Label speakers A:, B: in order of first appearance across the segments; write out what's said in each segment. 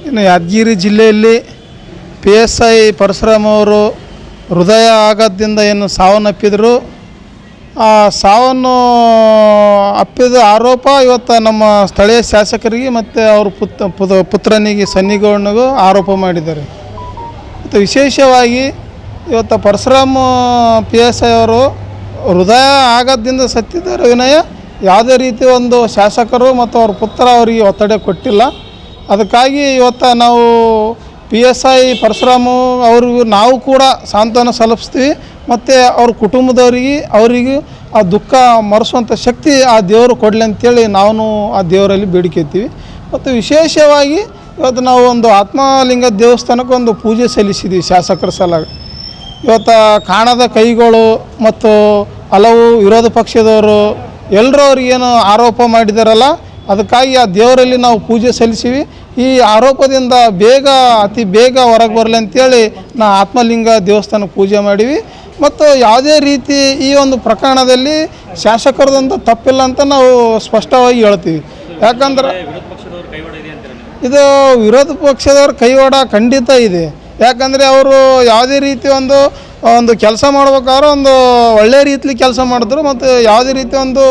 A: ಇನ್ನು ಯಾದಗಿರಿ ಜಿಲ್ಲೆಯಲ್ಲಿ PSI ಪರಶುರಾಮ್ ಅವರು ಹೃದಯ ಆಘಾತದಿಂದ ಏನು ಸಾವನ್ನಪ್ಪಿದರು. ಆ ಸಾವನ್ನು ಅಪ್ಪಿದ ಆರೋಪ ಇವತ್ತು ನಮ್ಮ ಸ್ಥಳೀಯ ಶಾಸಕರಿಗೆ ಮತ್ತು ಅವ್ರ ಪುತ್ರನಿಗೆ ಸನ್ನಿಗೌಡನಿಗೂ ಆರೋಪ ಮಾಡಿದ್ದಾರೆ. ಮತ್ತು ವಿಶೇಷವಾಗಿ ಇವತ್ತು ಪರಶುರಾಮ್ PSI ಅವರು ಹೃದಯ ಆಘಾತದಿಂದ ಸತ್ತಿದ್ದಾರೆ ವಿನಯ ಯಾವುದೇ ರೀತಿ ಒಂದು ಶಾಸಕರು ಮತ್ತು ಅವ್ರ ಪುತ್ರ ಅವರಿಗೆ ಒತ್ತಡ ಕೊಟ್ಟಿಲ್ಲ. ಅದಕ್ಕಾಗಿ ಇವತ್ತು ನಾವು PSI ಪರಶುರಾಮು ಅವ್ರಿಗೂ ನಾವು ಕೂಡ ಸಾಂತ್ವನ ಸಲ್ಲಿಸ್ತೀವಿ ಮತ್ತು ಅವ್ರ ಕುಟುಂಬದವರಿಗೆ ಅವರಿಗೂ ಆ ದುಃಖ ಮರೆಸುವಂಥ ಶಕ್ತಿ ಆ ದೇವರು ಕೊಡಲಿ ಅಂತೇಳಿ ನಾವು ಆ ದೇವರಲ್ಲಿ ಬೇಡಿಕೆತ್ತೀವಿ. ಮತ್ತು ವಿಶೇಷವಾಗಿ ಇವತ್ತು ನಾವು ಒಂದು ಆತ್ಮಲಿಂಗ ದೇವಸ್ಥಾನಕ್ಕೆ ಒಂದು ಪೂಜೆ ಸಲ್ಲಿಸಿದ್ದೀವಿ ಶಾಸಕರ ಸಲುವಾಗಿ. ಇವತ್ತು ಕಾಣದ ಕೈಗಳು ಮತ್ತು ಹಲವು ವಿರೋಧ ಪಕ್ಷದವರು ಎಲ್ಲರೂ ಅವ್ರಿಗೇನು ಆರೋಪ ಮಾಡಿದಾರಲ್ಲ, ಅದಕ್ಕಾಗಿ ಆ ದೇವರಲ್ಲಿ ನಾವು ಪೂಜೆ ಸಲ್ಲಿಸಿವಿ. ಈ ಆರೋಪದಿಂದ ಅತಿ ಬೇಗ ಹೊರಗೆ ಬರಲಿ ಅಂತೇಳಿ ನಾವು ಆತ್ಮಲಿಂಗ ದೇವಸ್ಥಾನಕ್ಕೆ ಪೂಜೆ ಮಾಡೀವಿ. ಮತ್ತು ಯಾವುದೇ ರೀತಿ ಈ ಒಂದು ಪ್ರಕರಣದಲ್ಲಿ ಶಾಸಕರದಂತ ತಪ್ಪಿಲ್ಲ ಅಂತ ನಾವು ಸ್ಪಷ್ಟವಾಗಿ ಹೇಳ್ತೀವಿ. ಯಾಕಂದ್ರೆ ಇದು ವಿರೋಧ ಪಕ್ಷದವ್ರ ಕೈವಾಡ ಖಂಡಿತ ಇದೆ. ಯಾಕಂದರೆ ಅವರು ಯಾವುದೇ ರೀತಿ ಒಂದು ಕೆಲಸ ಮಾಡ್ಬೇಕಾದ್ರೆ ಒಂದು ಒಳ್ಳೆಯ ರೀತಿಲಿ ಕೆಲಸ ಮಾಡಿದ್ರು ಮತ್ತು ಯಾವುದೇ ರೀತಿ ಒಂದು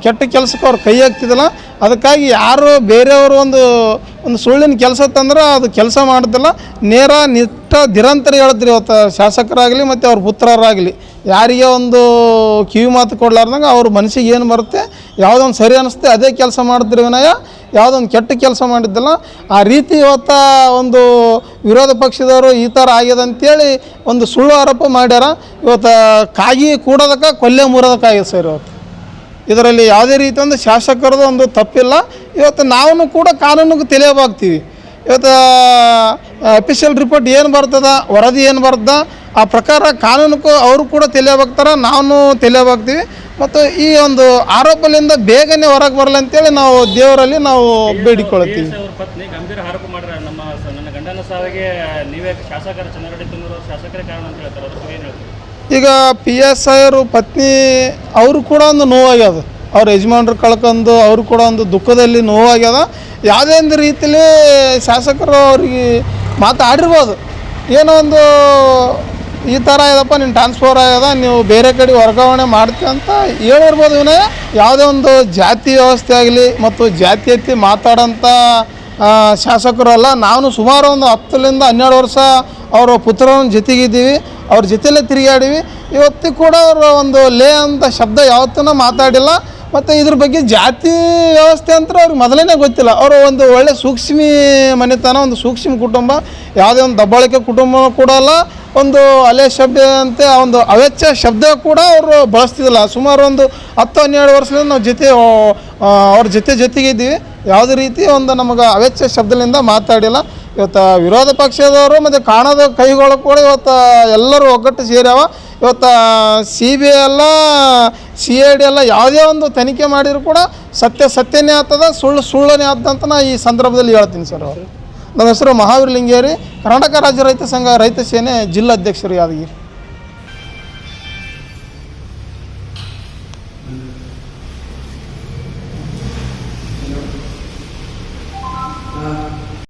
A: ಕೆಟ್ಟ ಕೆಲಸಕ್ಕೆ ಅವ್ರು ಕೈ ಹಾಕ್ತಿದ್ದಿಲ್ಲ. ಅದಕ್ಕಾಗಿ ಯಾರು ಬೇರೆಯವರು ಒಂದು ಸುಳ್ಳಿನ ಕೆಲಸ ತಂದ್ರೆ ಅದು ಕೆಲಸ ಮಾಡೋದಿಲ್ಲ. ನೇರ ನಿರಂತರ ಹೇಳಿದ್ರಿ ಇವತ್ತು ಶಾಸಕರಾಗಲಿ ಮತ್ತು ಅವ್ರ ಪುತ್ರರಾಗಲಿ ಯಾರಿಗೆ ಒಂದು ಕಿವಿ ಮಾತು ಕೊಡ್ಲಾರ್ದಂಗೆ ಅವ್ರ ಮನಸ್ಸಿಗೆ ಏನು ಬರುತ್ತೆ, ಯಾವುದೊಂದು ಸರಿ ಅನ್ನಿಸುತ್ತೆ ಅದೇ ಕೆಲಸ ಮಾಡಿದ್ರಿ ವಿನಯ ಯಾವುದೊಂದು ಕೆಟ್ಟ ಕೆಲಸ ಮಾಡಿದ್ದಿಲ್ಲ. ಆ ರೀತಿ ಇವತ್ತು ಒಂದು ವಿರೋಧ ಪಕ್ಷದವರು ಈ ಥರ ಆಗ್ಯದ ಅಂತೇಳಿ ಒಂದು ಸುಳ್ಳು ಆರೋಪ ಮಾಡ್ಯಾರ. ಇವತ್ತು ಕಾಗಿ ಕೂಡೋದಕ್ಕೆ ಕೊಲ್ಲೆ ಮೂರೋದಕ್ಕಾಗಿದೆ ಸರ್. ಇವತ್ತು ಇದರಲ್ಲಿ ಯಾವುದೇ ರೀತಿ ಒಂದು ಶಾಸಕರದ್ದು ಒಂದು ತಪ್ಪಿಲ್ಲ. ಇವತ್ತು ನಾವು ಕೂಡ ಕಾನೂನಿಗೆ ತಿಳಿಯಬಾಗ್ತೀವಿ. ಇವತ್ತು ಅಫಿಷಿಯಲ್ ರಿಪೋರ್ಟ್ ಏನು ಬರ್ತದ, ವರದಿ ಏನು ಬರ್ತದ, ಆ ಪ್ರಕಾರ ಕಾನೂನಿಗೂ ಅವರು ಕೂಡ ತಿಳಿಯಬಾಗ್ತಾರೆ, ನಾವು ತಿಳಿಯಬಾಗ್ತೀವಿ. ಮತ್ತು ಈ ಒಂದು ಆರೋಪದಿಂದ ಬೇಗನೆ ಹೊರಗೆ ಬರಲಿ ಅಂತೇಳಿ ನಾವು ದೇವರಲ್ಲಿ ನಾವು ಬೇಡಿಕೊಳ್ತೀವಿ. ಈಗ PSI ಅವರು ಪತ್ನಿ ಅವರು ಕೂಡ ಒಂದು ನೋವಾಗ್ಯದ, ಅವ್ರ ಯಜಮಾನ್ರು ಕಳ್ಕೊಂಡು ಅವರು ಕೂಡ ಒಂದು ದುಃಖದಲ್ಲಿ ನೋವಾಗ್ಯದ. ಯಾವುದೇ ಒಂದು ರೀತಿಯಲ್ಲಿ ಶಾಸಕರು ಅವ್ರಿಗೆ ಮಾತಾಡಿರ್ಬೋದು, ಏನೋ ಒಂದು ಈ ಥರ ಇದಪ್ಪ ನೀನು ಟ್ರಾನ್ಸ್ಫರ್ ಆಗ್ಯದ, ನೀವು ಬೇರೆ ಕಡೆ ವರ್ಗಾವಣೆ ಮಾಡ್ತೀವಿ ಅಂತ ಹೇಳಿರ್ಬೋದು ವಿನಯ ಯಾವುದೇ ಒಂದು ಜಾತಿ ವ್ಯವಸ್ಥೆ ಆಗಲಿ ಮತ್ತು ಜಾತಿಯತ್ತಿ ಮಾತಾಡೋಂಥ ಶಾಸಕರಲ್ಲ. ನಾನು ಸುಮಾರು ಒಂದು 10-12 ವರ್ಷ ಅವರ ಪುತ್ರನ ಜೊತೆಗಿದ್ದೀವಿ, ಅವ್ರ ಜೊತೆಲೇ ತಿರುಗಾಡೀವಿ. ಇವತ್ತಿಗೂ ಕೂಡ ಅವರು ಒಂದು ಲೇ ಅಂತ ಶಬ್ದ ಯಾವತ್ತೂ ಮಾತಾಡಿಲ್ಲ. ಮತ್ತು ಇದ್ರ ಬಗ್ಗೆ ಜಾತಿ ವ್ಯವಸ್ಥೆ ಅಂತ ಅವ್ರಿಗೆ ಮೊದಲೇ ಗೊತ್ತಿಲ್ಲ. ಅವರು ಒಂದು ಒಳ್ಳೆ ಸೂಕ್ಷ್ಮ ಮನೆತನ, ಒಂದು ಸೂಕ್ಷ್ಮ ಕುಟುಂಬ, ಯಾವುದೇ ಒಂದು ದಬ್ಬಾಳಿಕೆ ಕುಟುಂಬ ಕೂಡ ಅಲ್ಲ. ಒಂದು ಅಲೆ ಶಬ್ದ ಅಂತೆ ಒಂದು ಅವೆಚ್ಚ ಶಬ್ದ ಕೂಡ ಅವರು ಬಳಸ್ತಿದ್ದಿಲ್ಲ. ಸುಮಾರು ಒಂದು 10-12 ವರ್ಷದಿಂದ ನಾವು ಅವ್ರ ಜೊತೆಗಿದ್ದೀವಿ. ಯಾವುದೇ ರೀತಿ ಒಂದು ನಮಗೆ ಅವೆಚ್ಚ ಶಬ್ದದಿಂದ ಮಾತಾಡಿಲ್ಲ. ಇವತ್ತು ವಿರೋಧ ಪಕ್ಷದವರು ಮತ್ತು ಕಾಣದ ಕೈಗಳು ಕೂಡ ಇವತ್ತು ಎಲ್ಲರೂ ಒಗ್ಗಟ್ಟು ಸೇರ್ಯಾವ. ಇವತ್ತು CBI ಎಲ್ಲ CID ಎಲ್ಲ ಯಾವುದೇ ಒಂದು ತನಿಖೆ ಮಾಡಿದ್ರು ಕೂಡ ಸತ್ಯನೇ ಆಗ್ತದ, ಸುಳ್ಳನೇ ಆಗ್ತಂತ ನಾ ಈ ಸಂದರ್ಭದಲ್ಲಿ ಹೇಳ್ತೀನಿ ಸರ್. ನಮ್ಮ ಹೆಸರು ಮಹಾವೀರ್ ಲಿಂಗೇರಿ, ಕರ್ನಾಟಕ ರಾಜ್ಯ ರೈತ ಸಂಘ ರೈತ ಸೇನೆ ಜಿಲ್ಲಾಧ್ಯಕ್ಷರು ಯಾದಗಿರಿ.